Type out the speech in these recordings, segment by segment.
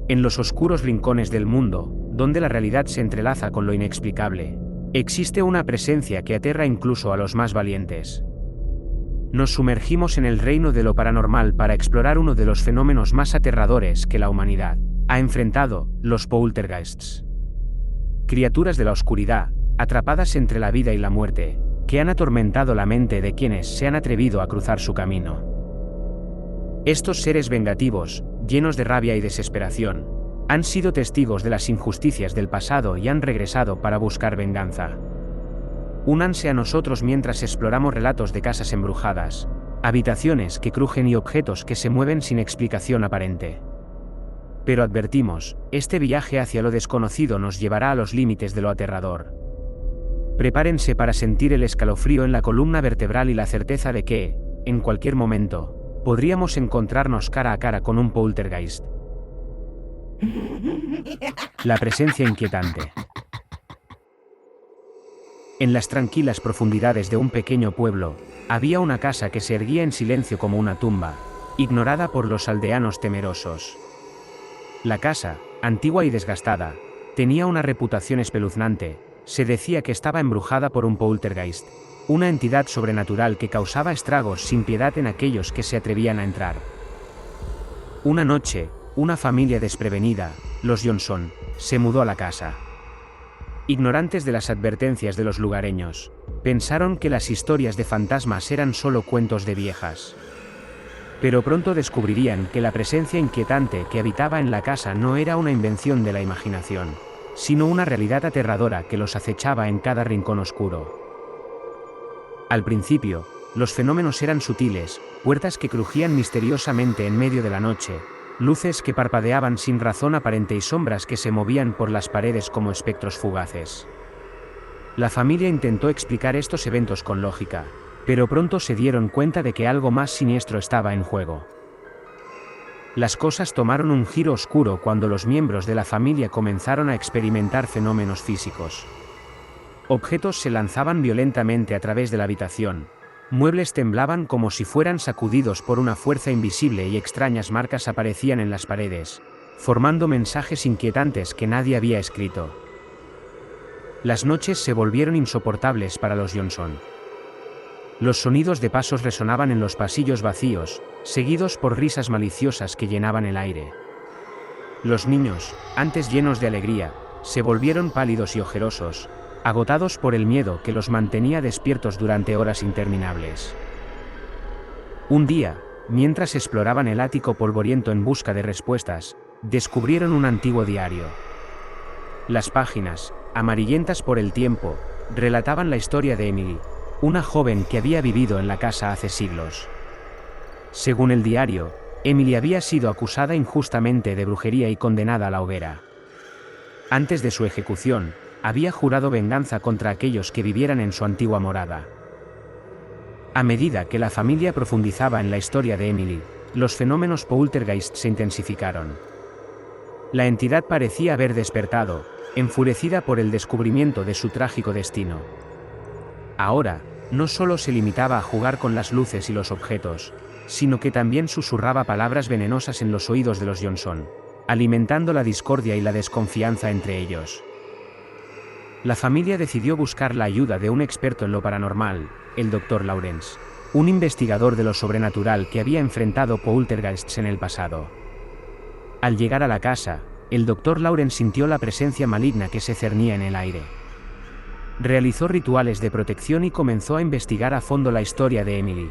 En los oscuros rincones del mundo, donde la realidad se entrelaza con lo inexplicable, existe una presencia que aterra incluso a los más valientes. Nos sumergimos en el reino de lo paranormal para explorar uno de los fenómenos más aterradores que la humanidad ha enfrentado, los poltergeists. Criaturas de la oscuridad, atrapadas entre la vida y la muerte, que han atormentado la mente de quienes se han atrevido a cruzar su camino. Estos seres vengativos, llenos de rabia y desesperación, han sido testigos de las injusticias del pasado y han regresado para buscar venganza. Únanse a nosotros mientras exploramos relatos de casas embrujadas, habitaciones que crujen y objetos que se mueven sin explicación aparente. Pero advertimos, este viaje hacia lo desconocido nos llevará a los límites de lo aterrador. Prepárense para sentir el escalofrío en la columna vertebral y la certeza de que, en cualquier momento, podríamos encontrarnos cara a cara con un poltergeist. La presencia inquietante. En las tranquilas profundidades de un pequeño pueblo, había una casa que se erguía en silencio como una tumba, ignorada por los aldeanos temerosos. La casa, antigua y desgastada, tenía una reputación espeluznante. Se decía que estaba embrujada por un poltergeist, una entidad sobrenatural que causaba estragos sin piedad en aquellos que se atrevían a entrar. Una noche, una familia desprevenida, los Johnson, se mudó a la casa. Ignorantes de las advertencias de los lugareños, pensaron que las historias de fantasmas eran solo cuentos de viejas. Pero pronto descubrirían que la presencia inquietante que habitaba en la casa no era una invención de la imaginación, sino una realidad aterradora que los acechaba en cada rincón oscuro. Al principio, los fenómenos eran sutiles, puertas que crujían misteriosamente en medio de la noche, luces que parpadeaban sin razón aparente y sombras que se movían por las paredes como espectros fugaces. La familia intentó explicar estos eventos con lógica, pero pronto se dieron cuenta de que algo más siniestro estaba en juego. Las cosas tomaron un giro oscuro cuando los miembros de la familia comenzaron a experimentar fenómenos físicos. Objetos se lanzaban violentamente a través de la habitación, muebles temblaban como si fueran sacudidos por una fuerza invisible y extrañas marcas aparecían en las paredes, formando mensajes inquietantes que nadie había escrito. Las noches se volvieron insoportables para los Johnson. Los sonidos de pasos resonaban en los pasillos vacíos, seguidos por risas maliciosas que llenaban el aire. Los niños, antes llenos de alegría, se volvieron pálidos y ojerosos, agotados por el miedo que los mantenía despiertos durante horas interminables. Un día, mientras exploraban el ático polvoriento en busca de respuestas, descubrieron un antiguo diario. Las páginas, amarillentas por el tiempo, relataban la historia de Emily, una joven que había vivido en la casa hace siglos. Según el diario, Emily había sido acusada injustamente de brujería y condenada a la hoguera. Antes de su ejecución, había jurado venganza contra aquellos que vivieran en su antigua morada. A medida que la familia profundizaba en la historia de Emily, los fenómenos poltergeist se intensificaron. La entidad parecía haber despertado, enfurecida por el descubrimiento de su trágico destino. Ahora, no solo se limitaba a jugar con las luces y los objetos, sino que también susurraba palabras venenosas en los oídos de los Johnson, alimentando la discordia y la desconfianza entre ellos. La familia decidió buscar la ayuda de un experto en lo paranormal, el Dr. Lawrence, un investigador de lo sobrenatural que había enfrentado poltergeists en el pasado. Al llegar a la casa, el Dr. Lawrence sintió la presencia maligna que se cernía en el aire. Realizó rituales de protección y comenzó a investigar a fondo la historia de Emily.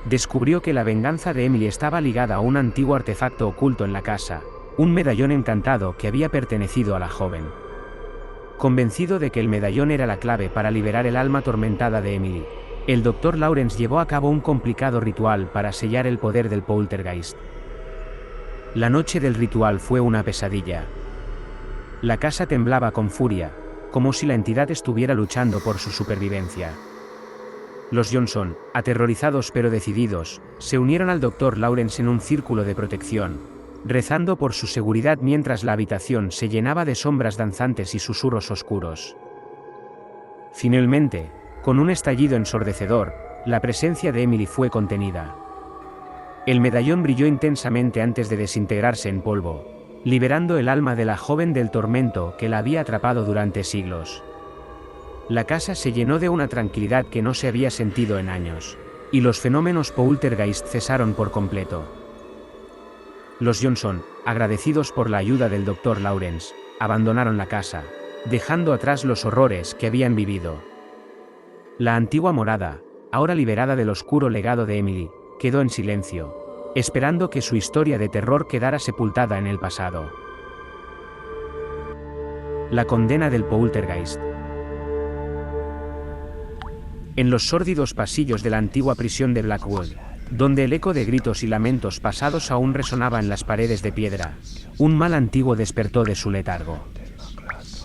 Descubrió que la venganza de Emily estaba ligada a un antiguo artefacto oculto en la casa, un medallón encantado que había pertenecido a la joven. Convencido de que el medallón era la clave para liberar el alma atormentada de Emily, el Dr. Lawrence llevó a cabo un complicado ritual para sellar el poder del poltergeist. La noche del ritual fue una pesadilla. La casa temblaba con furia, como si la entidad estuviera luchando por su supervivencia. Los Johnson, aterrorizados pero decididos, se unieron al Dr. Lawrence en un círculo de protección, rezando por su seguridad mientras la habitación se llenaba de sombras danzantes y susurros oscuros. Finalmente, con un estallido ensordecedor, la presencia de Emily fue contenida. El medallón brilló intensamente antes de desintegrarse en polvo, liberando el alma de la joven del tormento que la había atrapado durante siglos. La casa se llenó de una tranquilidad que no se había sentido en años, y los fenómenos poltergeist cesaron por completo. Los Johnson, agradecidos por la ayuda del Dr. Lawrence, abandonaron la casa, dejando atrás los horrores que habían vivido. La antigua morada, ahora liberada del oscuro legado de Emily, quedó en silencio, esperando que su historia de terror quedara sepultada en el pasado. La condena del poltergeist. En los sórdidos pasillos de la antigua prisión de Blackwood, donde el eco de gritos y lamentos pasados aún resonaba en las paredes de piedra, un mal antiguo despertó de su letargo.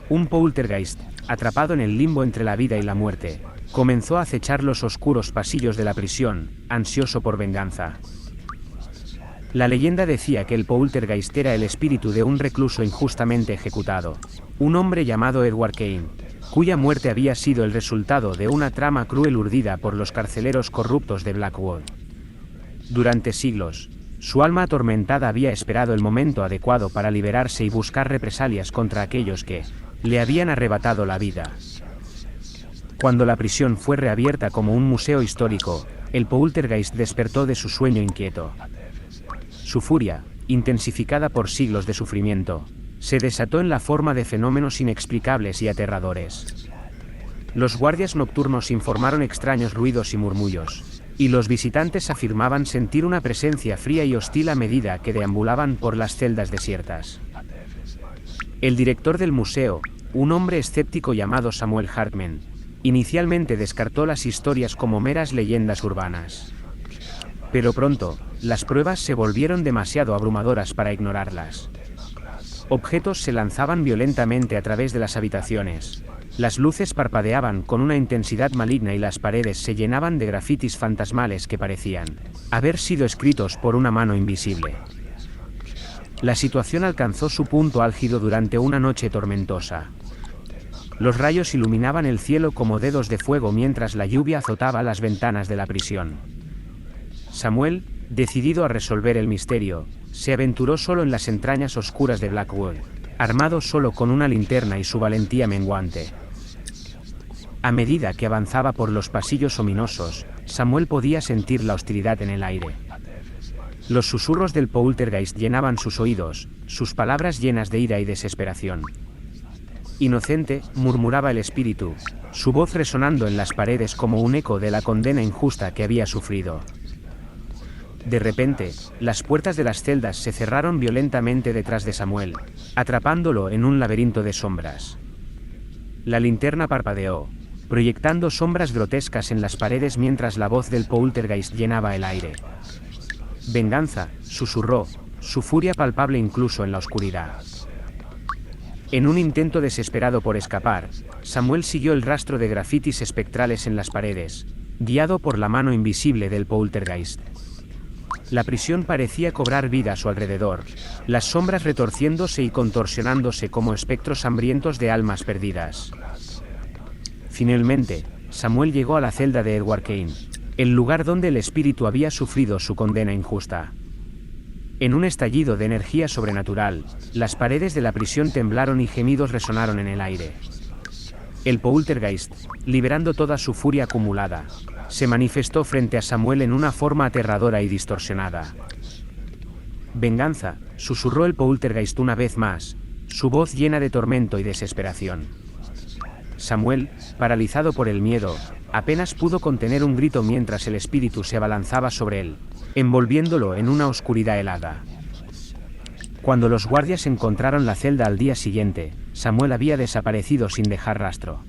Un poltergeist, atrapado en el limbo entre la vida y la muerte, comenzó a acechar los oscuros pasillos de la prisión, ansioso por venganza. La leyenda decía que el poltergeist era el espíritu de un recluso injustamente ejecutado, un hombre llamado Edward Kane, cuya muerte había sido el resultado de una trama cruel urdida por los carceleros corruptos de Blackwood. Durante siglos, su alma atormentada había esperado el momento adecuado para liberarse y buscar represalias contra aquellos que le habían arrebatado la vida. Cuando la prisión fue reabierta como un museo histórico, el poltergeist despertó de su sueño inquieto. Su furia, intensificada por siglos de sufrimiento, se desató en la forma de fenómenos inexplicables y aterradores. Los guardias nocturnos informaron extraños ruidos y murmullos, y los visitantes afirmaban sentir una presencia fría y hostil a medida que deambulaban por las celdas desiertas. El director del museo, un hombre escéptico llamado Samuel Hartman, inicialmente descartó las historias como meras leyendas urbanas. Pero pronto, las pruebas se volvieron demasiado abrumadoras para ignorarlas. Objetos se lanzaban violentamente a través de las habitaciones. Las luces parpadeaban con una intensidad maligna y las paredes se llenaban de grafitis fantasmales que parecían haber sido escritos por una mano invisible. La situación alcanzó su punto álgido durante una noche tormentosa. Los rayos iluminaban el cielo como dedos de fuego mientras la lluvia azotaba las ventanas de la prisión. Samuel, decidido a resolver el misterio, se aventuró solo en las entrañas oscuras de Blackwood, armado solo con una linterna y su valentía menguante. A medida que avanzaba por los pasillos ominosos, Samuel podía sentir la hostilidad en el aire. Los susurros del poltergeist llenaban sus oídos, sus palabras llenas de ira y desesperación. Inocente, murmuraba el espíritu, su voz resonando en las paredes como un eco de la condena injusta que había sufrido. De repente, las puertas de las celdas se cerraron violentamente detrás de Samuel, atrapándolo en un laberinto de sombras. La linterna parpadeó, proyectando sombras grotescas en las paredes mientras la voz del poltergeist llenaba el aire. Venganza, susurró, su furia palpable incluso en la oscuridad. En un intento desesperado por escapar, Samuel siguió el rastro de grafitis espectrales en las paredes, guiado por la mano invisible del poltergeist. La prisión parecía cobrar vida a su alrededor, las sombras retorciéndose y contorsionándose como espectros hambrientos de almas perdidas. Finalmente, Samuel llegó a la celda de Edward Kane, el lugar donde el espíritu había sufrido su condena injusta. En un estallido de energía sobrenatural, las paredes de la prisión temblaron y gemidos resonaron en el aire. El poltergeist, liberando toda su furia acumulada, se manifestó frente a Samuel en una forma aterradora y distorsionada. Venganza, susurró el poltergeist una vez más, su voz llena de tormento y desesperación. Samuel, paralizado por el miedo, apenas pudo contener un grito mientras el espíritu se abalanzaba sobre él, envolviéndolo en una oscuridad helada. Cuando los guardias encontraron la celda al día siguiente, Samuel había desaparecido sin dejar rastro.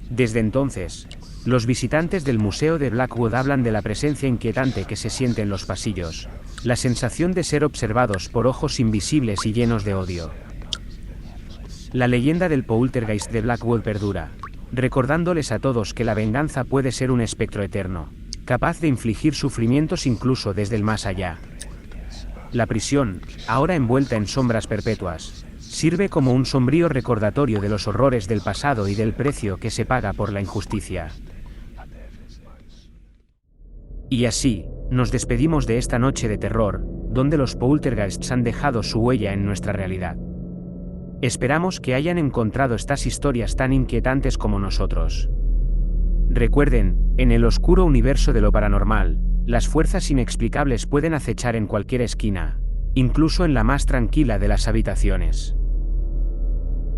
Desde entonces, los visitantes del Museo de Blackwood hablan de la presencia inquietante que se siente en los pasillos, la sensación de ser observados por ojos invisibles y llenos de odio. La leyenda del poltergeist de Blackwood perdura, recordándoles a todos que la venganza puede ser un espectro eterno, capaz de infligir sufrimientos incluso desde el más allá. La prisión, ahora envuelta en sombras perpetuas, sirve como un sombrío recordatorio de los horrores del pasado y del precio que se paga por la injusticia. Y así, Nos despedimos de esta noche de terror, donde los poltergeists han dejado su huella en nuestra realidad. Esperamos que hayan encontrado estas historias tan inquietantes como nosotros. Recuerden, en el oscuro universo de lo paranormal, las fuerzas inexplicables pueden acechar en cualquier esquina, incluso en la más tranquila de las habitaciones.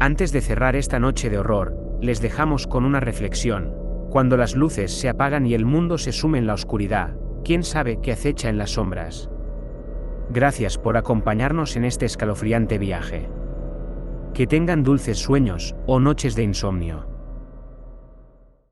Antes de cerrar esta noche de horror, les dejamos con una reflexión. Cuando las luces se apagan y el mundo se sume en la oscuridad, ¿quién sabe qué acecha en las sombras? Gracias por acompañarnos en este escalofriante viaje. Que tengan dulces sueños o noches de insomnio.